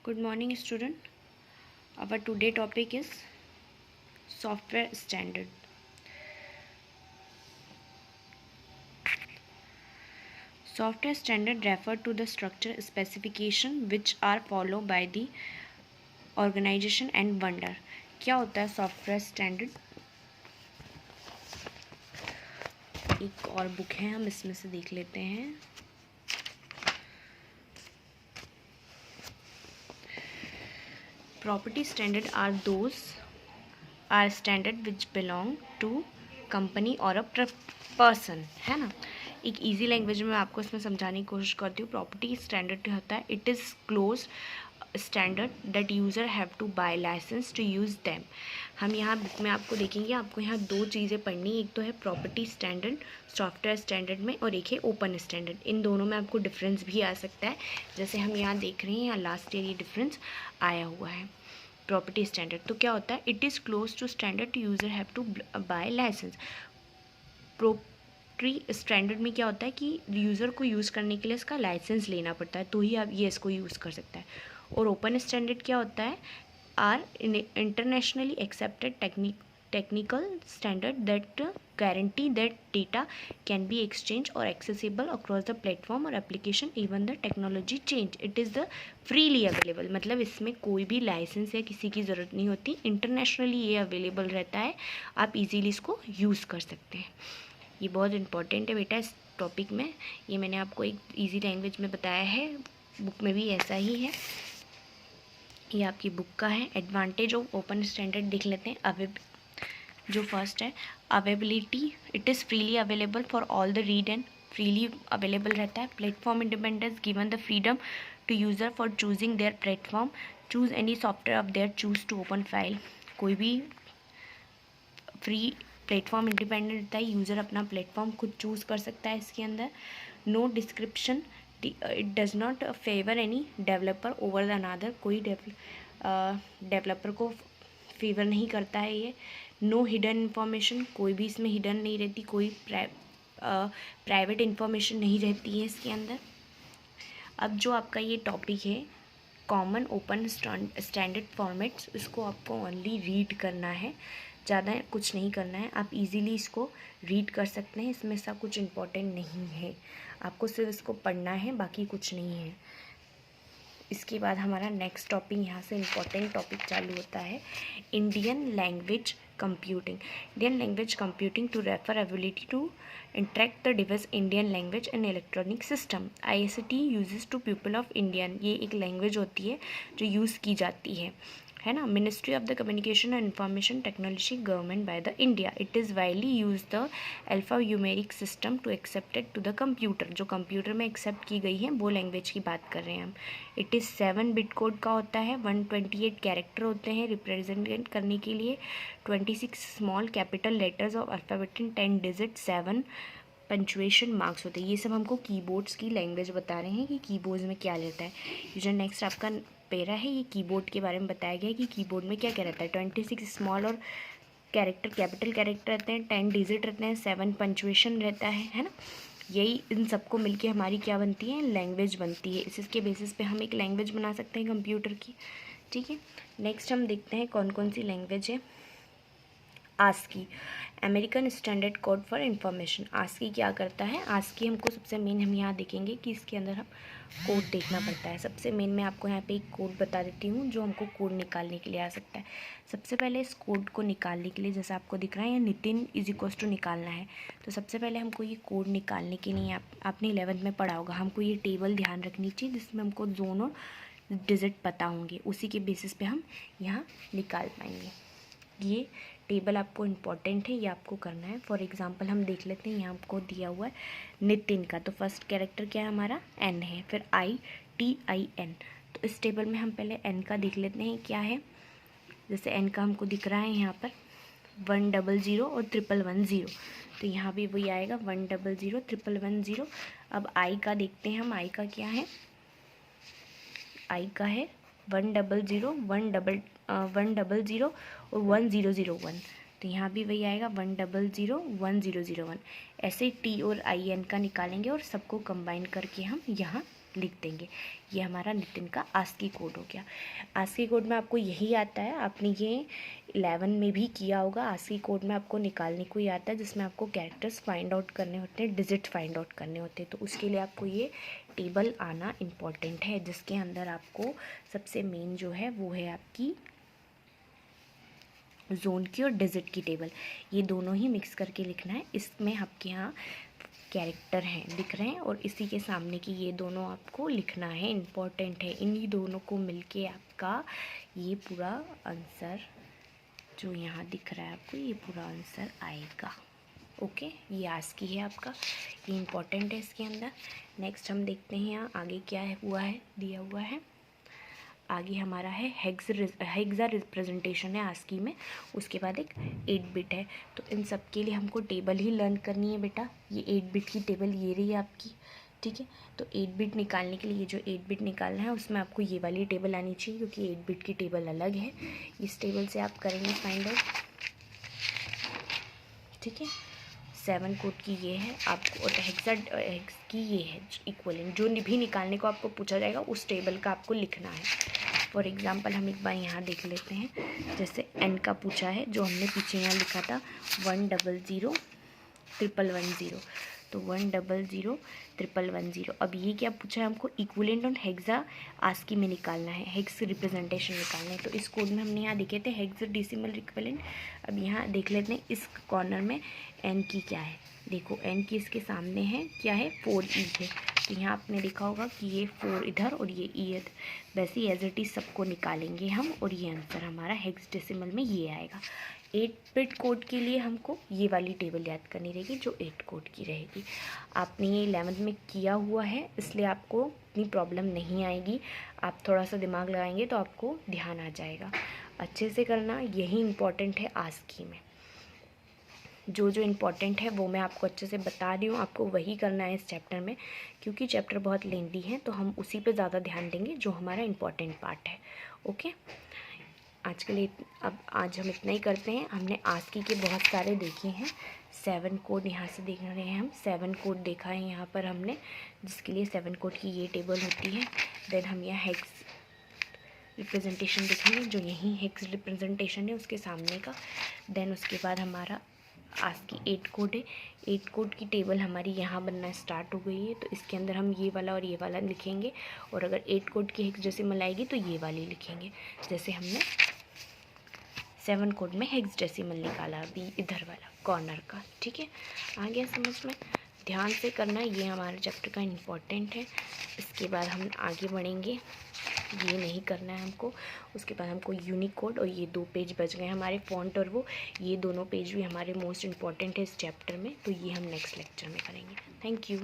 Good morning, student. Our today topic is software standard. Software standard refer to the structure specification which are followed by the organization and vendor. क्या होता है software standard? एक और book है, हम इसमें से देख लेते हैं. Property standard are those standard which belong to company or a person, है ना. एक इजी लैंग्वेज में आपको इसमें समझाने की कोशिश करती हूँ. प्रॉपर्टी स्टैंडर्ड होता है it is close standard that user have to buy licence to use them. हम यहाँ बुक में आपको देखेंगे, आपको यहाँ दो चीज़ें पढ़नी. एक तो है प्रॉपर्टी स्टैंडर्ड सॉफ्टवेयर स्टैंडर्ड में, और एक है ओपन स्टैंडर्ड. इन दोनों में आपको डिफरेंस भी आ सकता है, जैसे हम यहाँ देख रहे हैं. यहाँ लास्ट ईयर ये डिफरेंस आया हुआ है. प्रॉपर्टी स्टैंडर्ड तो क्या होता है? It is close to standard user have to buy licence. Proprietary standard में क्या होता है कि यूज़र को यूज़ करने के लिए इसका लाइसेंस लेना पड़ता है, तो ही आप ये इसको यूज़ कर सकता है. और ओपन स्टैंडर्ड क्या होता है? Are internationally accepted technical standard that guarantee that data can be exchanged or accessible across the platform or application even the technology change. It is the freely available. मतलब इसमें कोई भी लाइसेंस या किसी की ज़रूरत नहीं होती. इंटरनेशनली ये अवेलेबल रहता है, आप इजीली इसको यूज़ कर सकते हैं. ये बहुत इंपॉर्टेंट है बेटा इस टॉपिक में. ये मैंने आपको एक ईजी लैंग्वेज में बताया है, बुक में भी ऐसा ही है. ये आपकी बुक का है. एडवांटेज ऑफ ओपन स्टैंडर्ड देख लेते हैं. जो फर्स्ट है availability, it is freely available for all the read and freely available रहता है. Platform independence, given the freedom to user for choosing their platform, choose any software of their choose to open file. कोई भी free platform independent रहता है, user अपना platform खुद choose कर सकता है इसके अंदर. No description, it does not favour any developer over the another. कोई डेवलपर को फेवर नहीं करता है ये. नो हिडन इन्फॉर्मेशन, कोई भी इसमें हिडन नहीं रहती, कोई प्राइवेट इन्फॉर्मेशन नहीं रहती है इसके अंदर. अब जो आपका ये टॉपिक है कॉमन ओपन स्टैंडर्ड फॉर्मेट्स, इसको आपको ओनली रीड करना है, ज़्यादा कुछ नहीं करना है. आप इजीली इसको रीड कर सकते हैं, इसमें ऐसा कुछ इम्पोर्टेंट नहीं है. आपको सिर्फ इसको पढ़ना है, बाकी कुछ नहीं है. इसके बाद हमारा नेक्स्ट टॉपिक, यहाँ से इम्पोर्टेंट टॉपिक चालू होता है. Indian language computing. Indian language computing to refer ability to interact the device Indian language and electronic system. ICT uses to people of Indian. ये एक लैंग्वेज होती है जो यूज़ की जाती है ना. Ministry of the communication and information technology government by the India. It is widely use the alphanumeric system to accepted to the computer. जो कंप्यूटर में एक्सेप्ट की गई है वो लैंग्वेज की बात कर रहे हैं हम. इट इज़ 7 बिट कोड का होता है. 128 कैरेक्टर होते हैं रिप्रेजेंट करने के लिए. 26 small capital letters of alphabet in 10 digit. 7 punctuation marks होते हैं. ये सब हमको कीबोर्ड्स की लैंग्वेज बता रहे हैं कि कीबोर्ड्स में क्या रहता है. ये जो नेक्स्ट आपका पेरा है ये कीबोर्ड के बारे में बताया गया है कि कीबोर्ड में क्या क्या रहता है. 26 स्मॉल और कैरेक्टर कैपिटल कैरेक्टर रहते हैं. 10 डिजिट रहते हैं. 7 पंचुएशन रहता है ना. यही इन सबको मिलके हमारी क्या बनती है, लैंग्वेज बनती है. इसके बेसिस पे हम एक लैंग्वेज बना सकते हैं कंप्यूटर की. ठीक है. नेक्स्ट हम देखते हैं कौन कौन सी लैंग्वेज है. ASCII, American standard code for information. ASCII क्या करता है? आस्की हमको सबसे मेन हम यहाँ देखेंगे कि इसके अंदर हम कोड देखना पड़ता है. सबसे मेन मैं आपको यहाँ पे एक कोड बता देती हूँ जो हमको कोड निकालने के लिए आ सकता है. सबसे पहले इस कोड को निकालने के लिए, जैसा आपको दिख रहा है, या नितिन = निकालना है. तो सबसे पहले हमको ये कोड निकालने के लिए आपने 11th में पढ़ा होगा, हमको ये टेबल ध्यान रखनी चाहिए जिसमें हमको जोन और डिजिट पता होंगे. उसी के बेसिस पे हम यहाँ निकाल पाएंगे. ये टेबल आपको इम्पॉर्टेंट है, ये आपको करना है. फॉर एग्जांपल हम देख लेते हैं. यहाँ आपको दिया हुआ है नितिन का, तो फर्स्ट कैरेक्टर क्या है हमारा? N है. फिर ITIN. तो इस टेबल में हम पहले N का देख लेते हैं क्या है. जैसे N का हमको दिख रहा है यहाँ पर 100 और 110. तो यहाँ भी वही आएगा 100 110. अब I का देखते हैं हम. I का क्या है? I का है 100 और 1001. तो यहाँ भी वही आएगा 100 1001. ऐसे T और IN का निकालेंगे और सबको कंबाइन करके हम यहाँ लिख देंगे। ये हमारा नितिन का आस्की कोड हो गया। आस्की कोड में आपको यही आता है, आपने ये 11 में भी किया होगा। आस्की कोड में आपको निकालने को ही आता है, जिसमें आपको कैरेक्टर्स फाइंड आउट करने होते हैं, डिजिट फाइंड आउट करने होते हैं। तो उसके लिए आपको ये टेबल आना इम्पॉर्टेंट है, जिसके अंदर आपको सबसे मेन जो है वो है आपकी जोन की और डिजिट की टेबल। ये दोनों ही मिक्स करके लिखना है। इसमें आपके यहाँ कैरेक्टर हैं दिख रहे हैं, और इसी के सामने की ये दोनों आपको लिखना है, इम्पॉर्टेंट है। इन्हीं दोनों को मिलके आपका ये पूरा आंसर जो यहाँ दिख रहा है आपको, ये पूरा आंसर आएगा। ओके, ये आस्की है आपका, ये इम्पॉर्टेंट है इसके अंदर। नेक्स्ट हम देखते हैं यहाँ आगे क्या है हुआ है, दिया हुआ है। आगे हमारा है हेक्सा रिप्रेजेंटेशन है आस्की में, उसके बाद एक 8 बिट है। तो इन सब के लिए हमको टेबल ही लर्न करनी है बेटा। ये 8 बिट की टेबल ये रही है आपकी, ठीक है। तो 8 बिट निकालने के लिए ये जो 8 बिट निकालना है उसमें आपको ये वाली टेबल आनी चाहिए, क्योंकि 8 बिट की टेबल अलग है। इस टेबल से आप करेंगे फाइंड आउट, ठीक है। 7 कोड की ये है आपको, और हेक्स की ये है इक्वलेंट। जो भी निकालने को आपको पूछा जाएगा उस टेबल का आपको लिखना है। फॉर एग्जांपल हम एक बार यहाँ देख लेते हैं, जैसे n का पूछा है, जो हमने पीछे यहाँ लिखा था 1000110, तो 1000110। अब ये क्या पूछा है हमको, इक्विवेलेंट और हेक्सा आस्की में निकालना है, हेक्स रिप्रेजेंटेशन निकालना है। तो इस कोड में हमने यहाँ देखे थे हेक्साडेसिमल इक्विवेलेंट। अब यहाँ देख लेते हैं इस कॉर्नर में n की क्या है। देखो n की इसके सामने है क्या है, 4e है। तो यहाँ आपने देखा होगा कि ये 4 इधर और ये e इधर, वैसे ही एज इट इज सबको निकालेंगे हम, और ये आंसर हमारा हेक्साडेसिमल में ये आएगा। 8 बिट कोड के लिए हमको ये वाली टेबल याद करनी रहेगी जो 8 कोड की रहेगी। आपने ये 11th में किया हुआ है, इसलिए आपको इतनी प्रॉब्लम नहीं आएगी। आप थोड़ा सा दिमाग लगाएंगे तो आपको ध्यान आ जाएगा। अच्छे से करना, यही इम्पॉर्टेंट है आस्की में। जो जो इम्पोर्टेंट है वो मैं आपको अच्छे से बता रही हूँ, आपको वही करना है इस चैप्टर में, क्योंकि चैप्टर बहुत लेंथी है, तो हम उसी पे ज़्यादा ध्यान देंगे जो हमारा इम्पोर्टेंट पार्ट है। ओके, आज के लिए अब आज हम इतना ही करते हैं। हमने आस्की के बहुत सारे देखे हैं। 7 कोड यहाँ से देख रहे हैं हम, 7 कोड देखा है यहाँ पर हमने, जिसके लिए 7 कोड की ये टेबल होती है। देन हम यहाँ हेक्स रिप्रेजेंटेशन देखेंगे, जो यही हेक्स रिप्रेजेंटेशन है उसके सामने का। देन उसके बाद हमारा आस्की 8 कोड है। 8 कोड की टेबल हमारी यहाँ बनना स्टार्ट हो गई है, तो इसके अंदर हम ये वाला और ये वाला लिखेंगे, और अगर 8 कोड की हेक्साडेसिमल आएगी तो ये वाली लिखेंगे, जैसे हमने 7 कोड में हेक्साडेसिमल निकाला अभी इधर वाला कॉर्नर का। ठीक है, आ गया समझ में? ध्यान से करना, ये हमारे चैप्टर का इम्पोर्टेंट है। इसके बाद हम आगे बढ़ेंगे, ये नहीं करना है हमको। उसके बाद हमको यूनिकोड, और ये 2 पेज बच गए हमारे, फॉन्ट और वो, ये दोनों पेज भी हमारे मोस्ट इम्पॉर्टेंट है इस चैप्टर में, तो ये हम नेक्स्ट लेक्चर में करेंगे। Thank you.